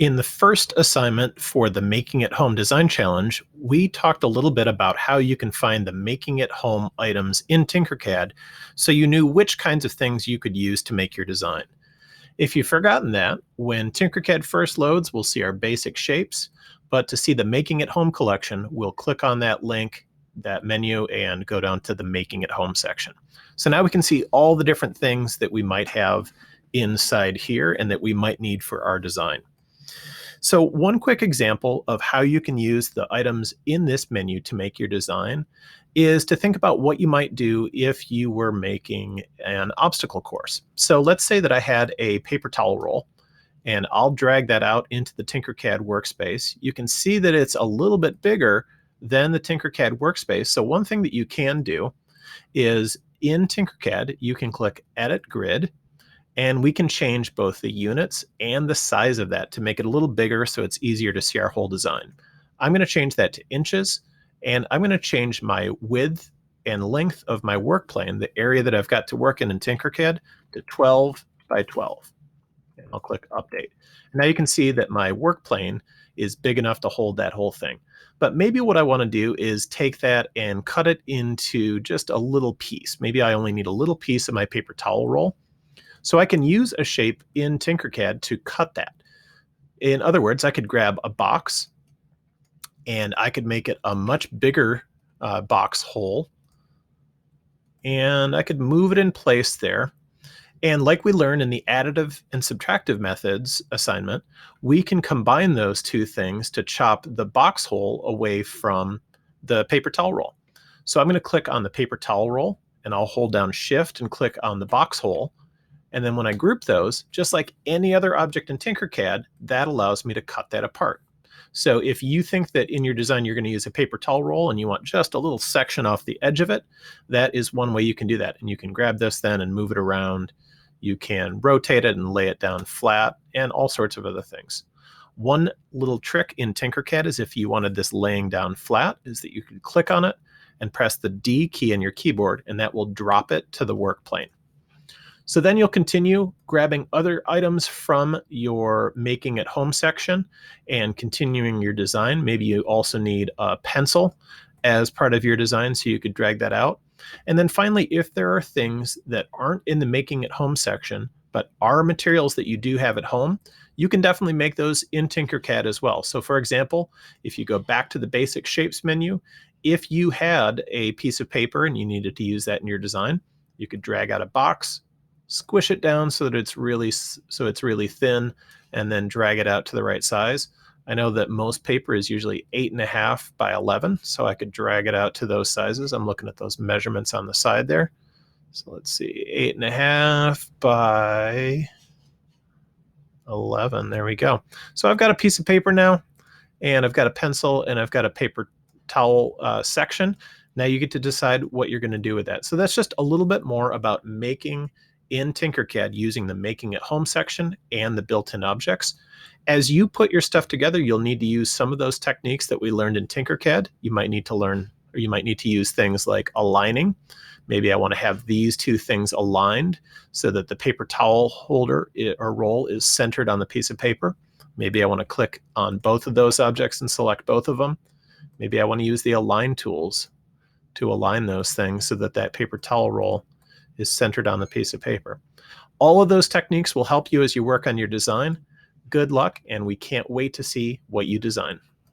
In the first assignment for the Making It Home Design Challenge, we talked a little bit about how you can find the Making It Home items in Tinkercad so you knew which kinds of things you could use to make your design. If you've forgotten that, when Tinkercad first loads, we'll see our basic shapes, but to see the Making It Home collection, we'll click on that link, that menu, and go down to the Making It Home section. So now we can see all the different things that we might have inside here and that we might need for our design. So one quick example of how you can use the items in this menu to make your design is to think about what you might do if you were making an obstacle course. So let's say that I had a paper towel roll, and I'll drag that out into the Tinkercad workspace. You can see that it's a little bit bigger than the Tinkercad workspace. So one thing that you can do is in Tinkercad, you can click Edit Grid, and we can change both the units and the size of that to make it a little bigger so it's easier to see our whole design. I'm going to change that to inches, and I'm going to change my width and length of my work plane, the area that I've got to work in Tinkercad, to 12 by 12. And I'll click Update. And now you can see that my work plane is big enough to hold that whole thing. But maybe what I want to do is take that and cut it into just a little piece. Maybe I only need a little piece of my paper towel roll. So I can use a shape in Tinkercad to cut that. In other words, I could grab a box and I could make it a much bigger box hole, and I could move it in place there. And like we learned in the additive and subtractive methods assignment, we can combine those two things to chop the box hole away from the paper towel roll. So I'm going to click on the paper towel roll, and I'll hold down Shift and click on the box hole. And then when I group those, just like any other object in Tinkercad, that allows me to cut that apart. So if you think that in your design you're going to use a paper towel roll and you want just a little section off the edge of it, that is one way you can do that. And you can grab this then and move it around. You can rotate it and lay it down flat and all sorts of other things. One little trick in Tinkercad is if you wanted this laying down flat, is that you could click on it and press the D key on your keyboard, and that will drop it to the work plane. So then you'll continue grabbing other items from your Making at Home section and continuing your design. Maybe you also need a pencil as part of your design, so you could drag that out. And then finally, if there are things that aren't in the Making at Home section, but are materials that you do have at home, you can definitely make those in Tinkercad as well. So for example, if you go back to the Basic Shapes menu, if you had a piece of paper and you needed to use that in your design, you could drag out a box, squish it down so that it's really thin, and then drag it out to the right size. I know that most paper is usually 8.5 by 11, so I could drag it out to those sizes. I'm looking at those measurements on the side there. So let's see, 8.5 by 11. There we go. So I've got a piece of paper now, and I've got a pencil, and I've got a paper towel section. Now you get to decide what you're going to do with that. So that's just a little bit more about making in Tinkercad using the Making at Home section and the built-in objects. As you put your stuff together, you'll need to use some of those techniques that we learned in Tinkercad. You might need to learn, or you might need to use things like aligning. Maybe I want to have these two things aligned so that the paper towel holder or roll is centered on the piece of paper. Maybe I want to click on both of those objects and select both of them. Maybe I want to use the align tools to align those things so that that paper towel roll is centered on the piece of paper. All of those techniques will help you as you work on your design. Good luck, and we can't wait to see what you design.